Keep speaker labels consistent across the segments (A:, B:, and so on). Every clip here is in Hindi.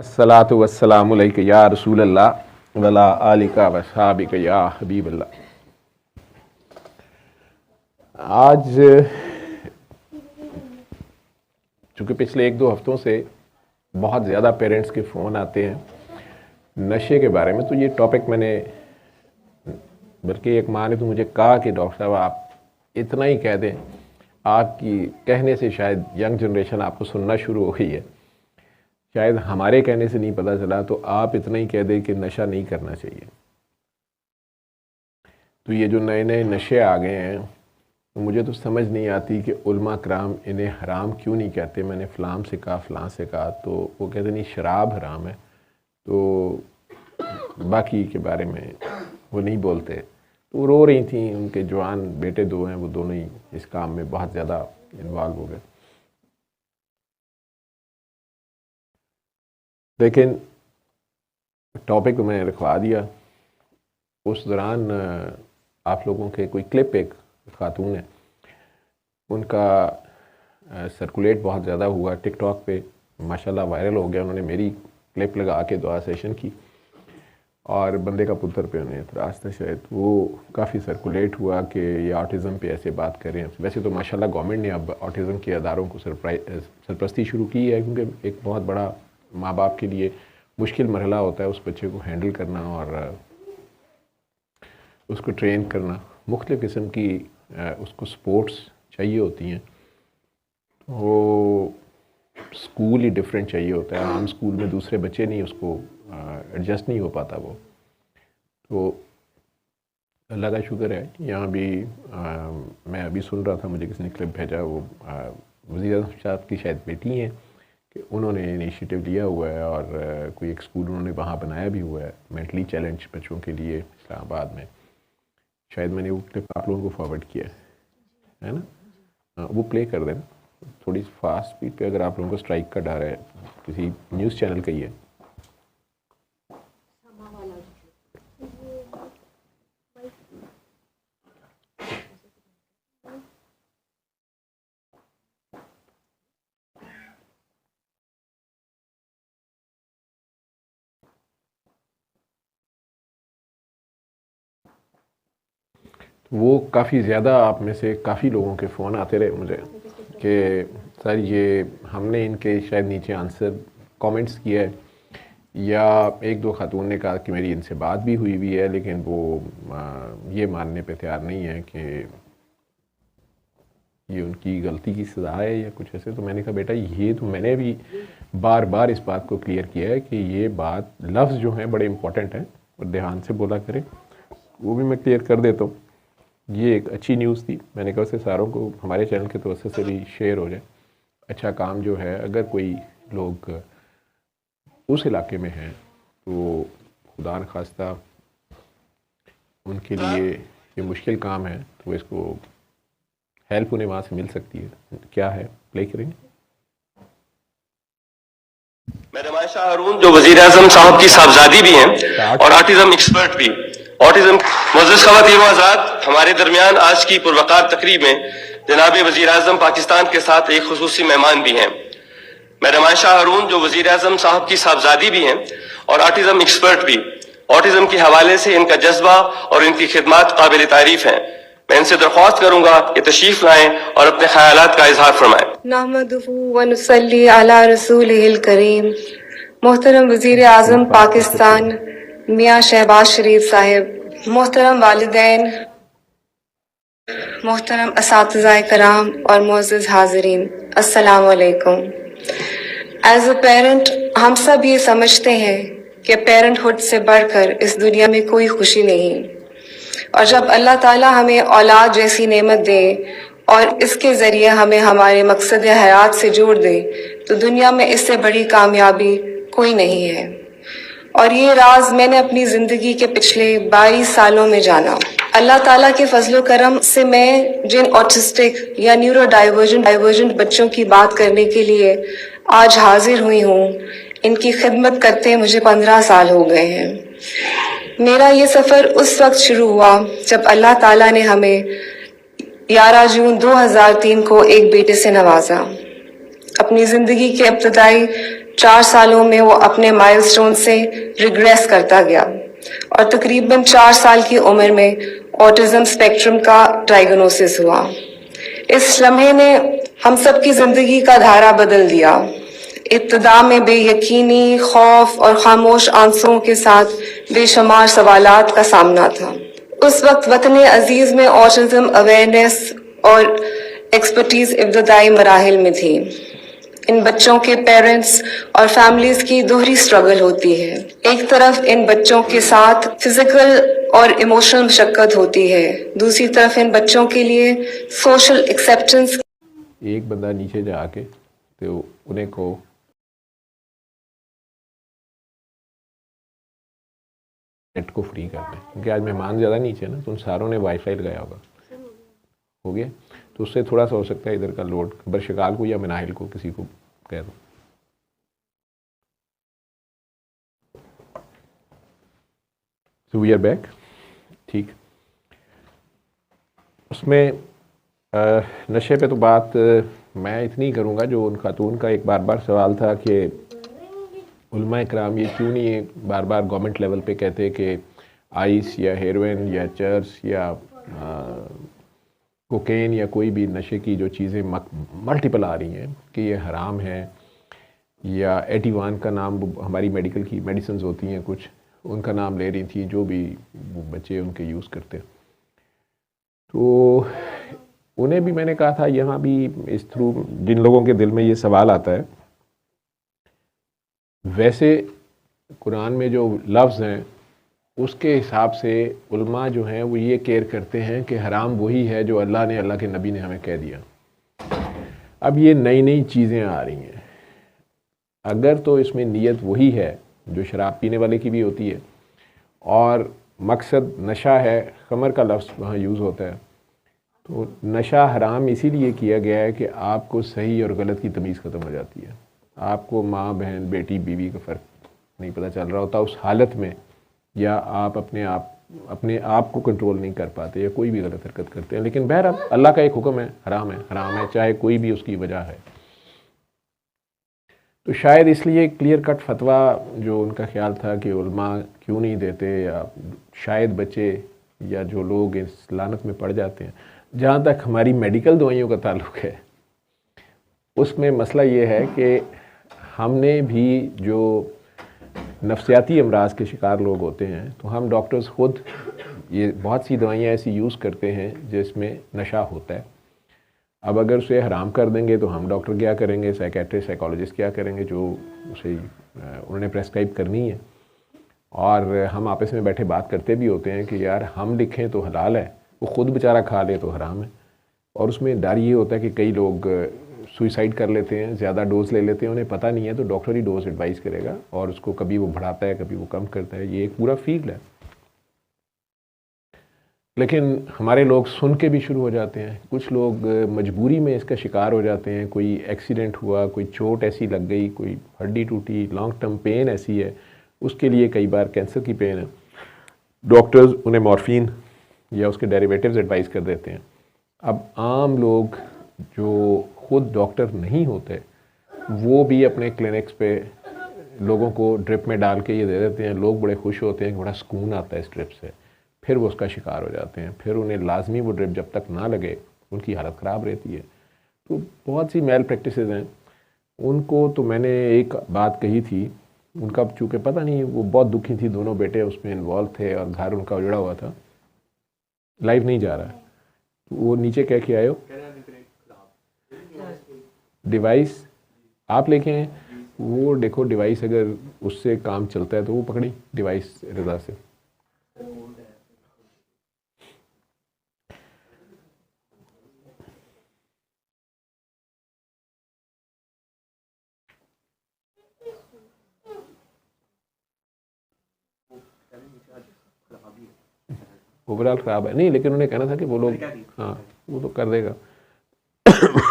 A: अस्सलातु वस्सलामु अलैका या रसूल अल्लाह वला आलिका व सहाबिका या हबीब अल्लाह। आज चूँकि पिछले 1-2 हफ्तों से बहुत ज़्यादा पेरेंट्स के फ़ोन आते हैं नशे के बारे में, तो ये टॉपिक मैंने, बल्कि एक माँ ने तो मुझे कहा कि डॉक्टर साहब आप इतना ही कह दें, आपकी कहने से शायद यंग जनरेशन आपको सुनना शुरू हो गई है, शायद हमारे कहने से नहीं पता चला, तो आप इतना ही कह दें कि नशा नहीं करना चाहिए। तो ये जो नए नए नशे आ गए हैं, तो मुझे तो समझ नहीं आती कि उलमा कराम इन्हें हराम क्यों नहीं कहते। मैंने फ़लाँ से कहा, फ़लाँ से कहा, तो वो कहते नहीं शराब हराम है, तो बाकी के बारे में वो नहीं बोलते। तो वो रो रही थी, उनके जवान बेटे 2 हैं, वो दोनों ही इस काम में बहुत ज़्यादा इन्वॉल्व हो गए। लेकिन टॉपिक को मैंने रखवा दिया। उस दौरान आप लोगों के कोई क्लिप, एक खातून है, उनका सर्कुलेट बहुत ज़्यादा हुआ टिकटॉक पे, माशाल्लाह वायरल हो गया। उन्होंने मेरी क्लिप लगा के दुआ सेशन की और बंदे का पुत्र पे उन्हें एतराज़ था शायद, वो काफ़ी सर्कुलेट हुआ कि ये ऑटिज़म पे ऐसे बात कर रहे हैं। वैसे तो माशाल्लाह गवर्नमेंट ने अब ऑटिज़म के अदारों को सरपरस्ती शुरू की है, क्योंकि एक बहुत बड़ा माँ बाप के लिए मुश्किल मरहला होता है उस बच्चे को हैंडल करना और उसको ट्रेन करना। मुख्तलिफ़ किस्म की उसको सपोर्ट्स चाहिए होती हैं। वो स्कूल ही डिफरेंट चाहिए होता है, आम स्कूल में दूसरे बच्चे नहीं, उसको एडजस्ट नहीं हो पाता वो। तो अल्लाह का शुक्र है, यहाँ भी मैं अभी सुन रहा था, मुझे किसी ने क्लिप भेजा, वो वज़ीर आज़म साहब की शायद बेटी हैं कि उन्होंने इनिशिएटिव लिया हुआ है और कोई एक स्कूल उन्होंने वहाँ बनाया भी हुआ है मेंटली चैलेंज बच्चों के लिए इस्लामाबाद में। शायद मैंने वो क्लिप आप लोगों को फॉरवर्ड किया है ना? वो प्ले कर देना थोड़ी फास्ट स्पीड पे, अगर आप लोगों को स्ट्राइक का डर है, किसी न्यूज़ चैनल का ही है। वो काफ़ी ज़्यादा आप में से काफ़ी लोगों के फ़ोन आते रहे मुझे कि सर ये हमने इनके शायद नीचे आंसर कमेंट्स किया है, या 1-2 खातून ने कहा कि मेरी इनसे बात भी हुई है, लेकिन वो ये मानने पे तैयार नहीं है कि ये उनकी गलती की सज़ा है या कुछ ऐसे। तो मैंने कहा बेटा, ये तो मैंने भी बार बार इस बात को क्लियर किया है कि ये बात, लफ्ज़ जो हैं बड़े इंपॉर्टेंट हैं और ध्यान से बोला करें। वो भी मैं क्लियर कर देता हूँ। ये एक अच्छी न्यूज़ थी, मैंने कहा उसे सारों को हमारे चैनल के तवज्जो से भी शेयर हो जाए। अच्छा काम जो है, अगर कोई लोग उस इलाके में हैं तो खुदा न खास्ता उनके लिए ये मुश्किल काम है, तो इसको हेल्प उन्हें वहाँ से मिल सकती है। क्या है, प्ले करेंगे।
B: मैडम आयशा हारून जो वज़ीर आज़म साहब की साहबजादी भी हैं और ऑटिज़म एक्सपर्ट भी, ऑटिज़म मुअज़्ज़ज़ ख़वातीन व हज़रात, हमारे दरमियान आज की पुरवकार तकरीब में जनाब वज़ीर आज़म पाकिस्तान के साथ एक खुसूसी मेहमान भी हैं। मैडम आयशा हारून जो वज़ीर आज़म साहब की साहबजादी भी हैं और ऑटिज़म एक्सपर्ट भी, ऑटिज़म के हवाले से इनका जज्बा और इनकी खिदमत काबिल तारीफ़ हैं। मैं इनसे दरख्वास्त करूँगा कि तशरीफ़ लाएँ और अपने ख़यालात का इज़हार फरमाएँ।
C: नहमदुहु व नुसल्ली अला रसूलिहिल करीम। मोहतरम वज़ीर आज़म पाकिस्तान मियाँ शहबाज शरीफ साहिब, मोहतरम वालिदैन, मोहतरम असातिज़ाए कराम और मुअज़्ज़ज़ हाज़रीन, अस्सलाम वालेकुम। एज अ पेरेंट हम सब ये समझते हैं कि पेरेंटहुड से बढ़कर इस दुनिया में कोई खुशी नहीं, और जब अल्लाह ताला हमें औलाद जैसी नेमत दे और इसके ज़रिए हमें हमारे मकसद हयात से जोड़ दे, तो दुनिया में इससे बड़ी कामयाबी कोई नहीं है। और ये राज मैंने अपनी ज़िंदगी के पिछले 22 सालों में जाना। अल्लाह ताला के फजलो करम से मैं जिन ऑटिस्टिक या न्यूरो डाइवर्जेंट बच्चों की बात करने के लिए आज हाजिर हुई हूँ, इनकी खिदमत करते मुझे 15 साल हो गए हैं। मेरा ये सफ़र उस वक्त शुरू हुआ जब अल्लाह ताला ने हमें 11 जून 2003 को एक बेटे से नवाजा। अपनी ज़िंदगी के इब्तदाई 4 सालों में वो अपने माइलस्टोन से रिग्रेस करता गया और तकरीबन 4 साल की उम्र में ऑटिज्म स्पेक्ट्रम का डायग्नोसिस हुआ। इस लम्हे ने हम सब की जिंदगी का धारा बदल दिया। इब्तिदा में बेयकीनी, खौफ और खामोश आंसुओं के साथ बेशुमार सवालात का सामना था। उस वक्त वतन अजीज में ऑटिज्म अवेयरनेस और एक्सपर्टीज इब्तदाई मराहिल में थी। इन बच्चों के पेरेंट्स और फैमिलीज की दोहरी स्ट्रगल होती है। एक तरफ इन बच्चों के साथ फिजिकल और इमोशनल मशक्कत होती है, दूसरी तरफ इन बच्चों के लिए सोशल एक्सेप्टेंस।
A: एक बंदा नीचे जाके तो उन्हें को नेट को फ्री करते हैं, क्योंकि आज मेहमान ज़्यादा नीचे ना, तो उन सारों ने वाईफाई लगाया होगा, हो गया, तो उससे थोड़ा सा हो सकता है इधर का लोड बरशकाल को या मिनाहिल को किसी को कह दो। सो वी आर बैक, ठीक। उसमें नशे पे तो बात मैं इतनी करूँगा, जो उन खातून का एक बार बार सवाल था कि उलमा इकराम ये क्यों नहीं बार बार गवर्नमेंट लेवल पे कहते कि आइस या हेरोइन या चर्च या कोकेन या कोई भी नशे की जो चीज़ें मल्टीपल आ रही हैं कि ये हराम है, या एटीवान का नाम हमारी मेडिकल की मेडिसिन होती हैं कुछ, उनका नाम ले रही थी, जो भी बच्चे उनके यूज़ करते। तो उन्हें भी मैंने कहा था, यहाँ भी इस थ्रू जिन लोगों के दिल में ये सवाल आता है, वैसे कुरान में जो लफ्ज़ हैं उसके हिसाब से उलमा जो हैं वो ये केयर करते हैं कि हराम वही है जो अल्लाह ने, अल्लाह के नबी ने हमें कह दिया। अब ये नई नई चीज़ें आ रही हैं, अगर तो इसमें नीयत वही है जो शराब पीने वाले की भी होती है, और मकसद नशा है, खमर का लफ्ज़ वहाँ यूज़ होता है, तो नशा हराम इसीलिए किया गया है कि आपको सही और गलत की तमीज़ ख़त्म हो जाती है। आपको माँ, बहन, बेटी, बीवी का फ़र्क नहीं पता चल रहा होता उस हालत में, या आप अपने आप को कंट्रोल नहीं कर पाते, या कोई भी गलत हरकत करते हैं। लेकिन बहरहाल अल्लाह का एक हुक्म है, हराम है, चाहे कोई भी उसकी वजह है। तो शायद इसलिए क्लियर कट फतवा जो उनका ख्याल था कि उलमा क्यों नहीं देते, या शायद बच्चे या जो लोग इस लानत में पड़ जाते हैं। जहाँ तक हमारी मेडिकल दवाइयों का ताल्लुक़ है, उसमें मसला ये है कि हमने भी जो नफ्सियाती अमराज के शिकार लोग होते हैं, तो हम डॉक्टर्स ख़ुद ये बहुत सी दवाइयाँ ऐसी यूज़ करते हैं जिसमें नशा होता है। अब अगर उसे हराम कर देंगे तो हम डॉक्टर क्या करेंगे, साइकेट्रिस्ट, साइकोलॉजिस्ट क्या करेंगे, जो उसे उन्होंने प्रेस्क्राइब करनी है। और हम आपस में बैठे बात करते भी होते हैं कि यार हम लिखें तो हलाल है, वो ख़ुद बेचारा खा ले तो हराम है। और उसमें डर ये होता है कि कई लोग सुइसाइड कर लेते हैं, ज़्यादा डोज ले लेते हैं, उन्हें पता नहीं है, तो डॉक्टर ही डोज एडवाइस करेगा और उसको कभी वो बढ़ाता है, कभी वो कम करता है। ये एक पूरा फील्ड है। लेकिन हमारे लोग सुन के भी शुरू हो जाते हैं, कुछ लोग मजबूरी में इसका शिकार हो जाते हैं। कोई एक्सीडेंट हुआ, कोई चोट ऐसी लग गई, कोई हड्डी टूटी, लॉन्ग टर्म पेन ऐसी है, उसके लिए कई बार कैंसर की पेन है, डॉक्टर्स उन्हें मॉर्फिन या उसके डेरिवेटिव्स एडवाइस कर देते हैं। अब आम लोग जो खुद डॉक्टर नहीं होते, वो भी अपने क्लिनिक्स पे लोगों को ड्रिप में डाल के ये दे देते हैं। लोग बड़े खुश होते हैं, बड़ा सुकून आता है इस ड्रिप से, फिर वो उसका शिकार हो जाते हैं। फिर उन्हें लाजमी वो ड्रिप जब तक ना लगे उनकी हालत ख़राब रहती है। तो बहुत सी मेल प्रैक्टिसेस हैं। उनको तो मैंने एक बात कही थी, उनका चूँकि पता नहीं, वो बहुत दुखी थी, दोनों बेटे उसमें इन्वॉल्व थे और घर उनका उजड़ा हुआ था। लाइव नहीं जा रहा है, तो वो नीचे कह के आए हो डिवाइस आप लेके आए, वो देखो डिवाइस अगर उससे काम चलता है तो वो पकड़ी डिवाइस रज़ा से। ओवरऑल ख़राब है नहीं, लेकिन उन्हें कहना था कि वो लोग, हाँ वो तो कर देगा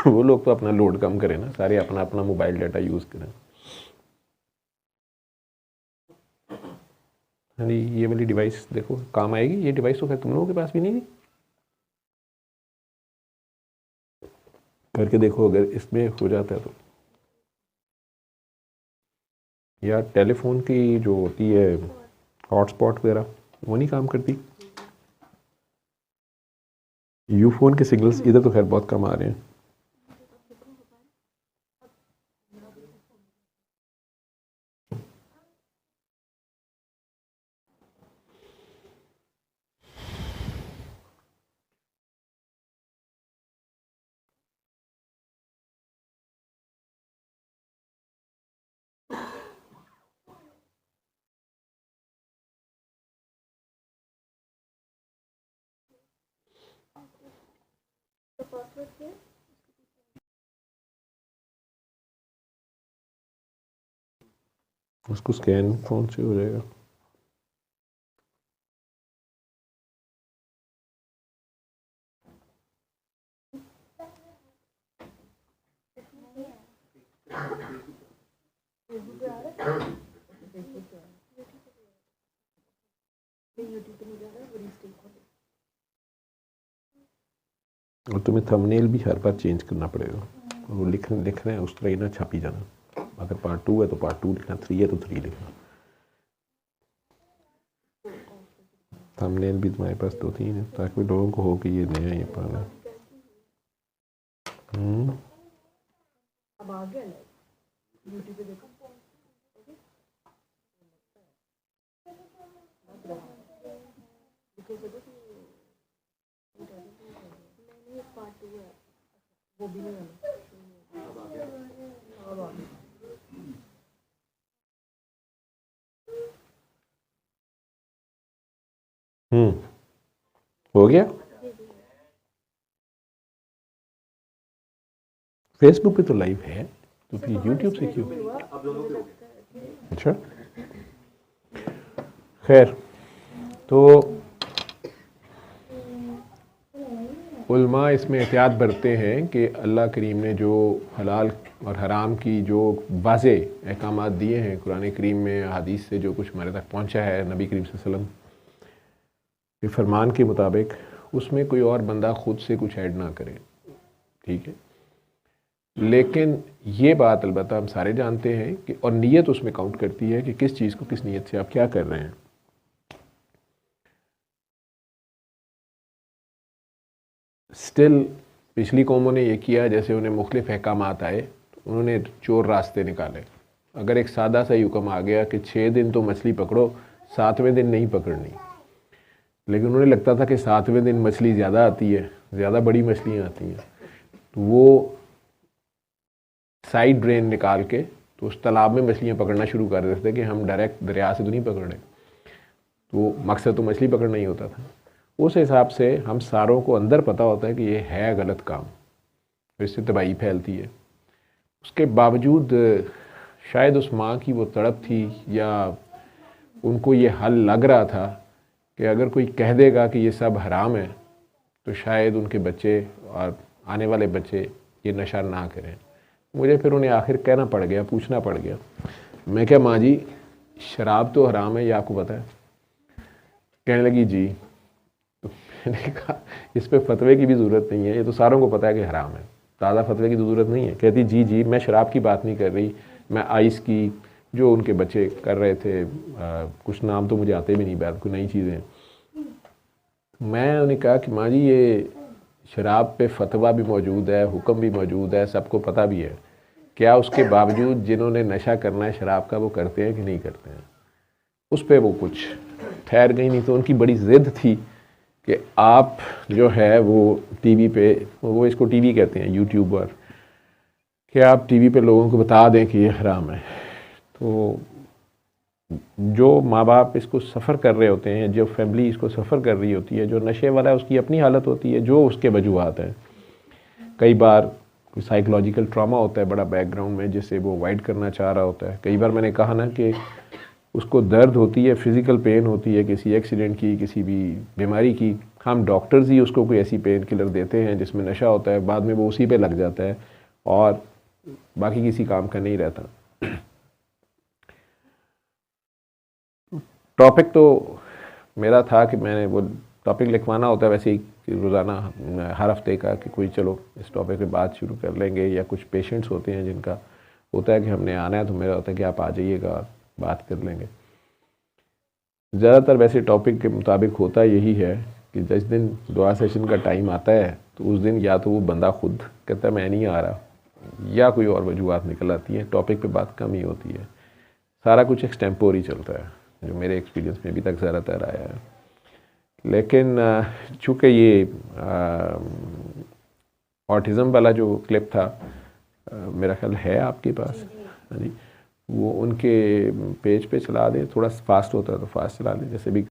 A: वो लोग तो अपना लोड कम करें ना, सारे अपना अपना मोबाइल डाटा यूज़ करें। हाँ जी, ये वाली डिवाइस देखो काम आएगी। ये डिवाइस तो खैर तुम लोगों के पास भी नहीं थी, करके देखो अगर इसमें हो जाता है तो। या टेलीफोन की जो होती है हॉटस्पॉट वगैरह वो नहीं काम करती। यूफोन के सिग्नल्स इधर तो खैर बहुत कम आ रहे हैं। उसको स्कैन फ़ोन से हो जाएगा। और तुम्हें थंबनेल भी हर बार चेंज करना पड़ेगा। वो लिखना है उस तरह ही ना छापी जाना। अगर पार्ट 2 है तो पार्ट 2 लिखना, 3 है तो 3 लिखना। थंबनेल भी तुम्हारे पास 2-3 है ताकि लोगों को हो कि ये नया ये पुराना। अब आ गया ना यूट्यूब पे देखो। वो भी नहीं हो गया। फेसबुक पे तो लाइव है तो फिर यूट्यूब से क्यों? अच्छा खैर, तो उलमा इसमें एहतियात बरतते हैं कि अल्लाह करीम ने जो हलाल और हराम की जो वाज़े अहकामात दिए हैं कुरान करीम में, हदीस से जो कुछ हमारे तक पहुंचा है नबी करीम सल्लल्लाहु अलैहि वसल्लम के फरमान के मुताबिक, उसमें कोई और बंदा ख़ुद से कुछ ऐड ना करे। ठीक है, लेकिन ये बात अलबत्ता हम सारे जानते हैं कि और नीयत उसमें काउंट करती है कि किस चीज़ को किस नीयत से आप क्या कर रहे हैं। स्टिल पिछली कौमों ने ये किया, जैसे उन्हें मुख्तलिफ अहकामात आए तो उन्होंने चोर रास्ते निकाले। अगर एक सादा सा हुक्म आ गया कि 6 दिन तो मछली पकड़ो, 7वें दिन नहीं पकड़नी, लेकिन उन्हें लगता था कि 7वें दिन मछली ज़्यादा आती है, ज़्यादा बड़ी मछलियाँ आती हैं, तो वो साइड ड्रेन निकाल के तो उस तालाब में मछलियाँ पकड़ना शुरू कर देते थे कि हम डायरेक्ट दरिया से तो नहीं पकड़ रहे। तो मकसद तो मछली पकड़ना ही होता था। उस हिसाब से हम सारों को अंदर पता होता है कि ये है गलत काम, तो इससे तबाही फैलती है। उसके बावजूद शायद उस माँ की वो तड़प थी या उनको ये हल लग रहा था कि अगर कोई कह देगा कि ये सब हराम है तो शायद उनके बच्चे और आने वाले बच्चे ये नशा ना करें। मुझे फिर उन्हें आखिर कहना पड़ गया, पूछना पड़ गया, मैं क्या माँ जी शराब तो हराम है, ये आपको पता है? कहने लगी जी। तो मैंने कहा इस पे फतवे की भी ज़रूरत नहीं है, ये तो सारों को पता है कि हराम है, ताज़ा फतवे की तो ज़रूरत नहीं है। कहती जी जी मैं शराब की बात नहीं कर रही, मैं आइस की, जो उनके बच्चे कर रहे थे, कुछ नाम तो मुझे आते भी नहीं, बात कोई नई चीज़ें। मैं उन्हें कहा कि माँ जी ये शराब पे फतवा भी मौजूद है, हुक्म भी मौजूद है, सबको पता भी है, क्या उसके बावजूद जिन्होंने नशा करना है शराब का वो करते हैं कि नहीं करते हैं? उस पर वो कुछ ठहर गई नहीं। तो उनकी बड़ी ज़िद थी कि आप जो है वो टीवी पे, वो इसको टीवी कहते हैं यूट्यूबर, कि आप टीवी पे लोगों को बता दें कि ये हराम है। तो जो माँ बाप इसको सफ़र कर रहे होते हैं, जो फैमिली इसको सफ़र कर रही होती है, जो नशे वाला है उसकी अपनी हालत होती है, जो उसके वजूहात हैं। कई बार कोई साइकोलॉजिकल ट्रॉमा होता है बड़ा बैकग्राउंड में जिससे वो अवॉइड करना चाह रहा होता है। कई बार मैंने कहा ना कि उसको दर्द होती है, फिज़िकल पेन होती है किसी एक्सीडेंट की, किसी भी बीमारी की, हम डॉक्टर्स ही उसको कोई ऐसी पेन किलर देते हैं जिसमें नशा होता है, बाद में वो उसी पे लग जाता है और बाकी किसी काम का नहीं रहता। टॉपिक तो मेरा था कि मैंने वो टॉपिक लिखवाना होता है वैसे ही रोज़ाना हर हफ्ते का, कि कोई चलो इस टॉपिक पे बात शुरू कर लेंगे, या कुछ पेशेंट्स होते हैं जिनका होता है कि हमने आना है, तो मेरा होता है कि आप आ जाइएगा, बात कर लेंगे। ज़्यादातर वैसे टॉपिक के मुताबिक होता यही है कि जिस दिन दुआ सेशन का टाइम आता है तो उस दिन या तो वो बंदा खुद कहता है मैं नहीं आ रहा, या कोई और वजूहत निकल आती है, टॉपिक पे बात कम ही होती है। सारा कुछ एक्सटेम्पोर ही चलता है, जो मेरे एक्सपीरियंस में अभी तक ज़्यादातर आया है। लेकिन चूँकि ये ऑटिज़म वाला जो क्लिप था मेरा ख्याल है आपके पास, हाँ जी, वो उनके पेज पे चला दें, थोड़ा फास्ट होता है तो फास्ट चला दें, जैसे भी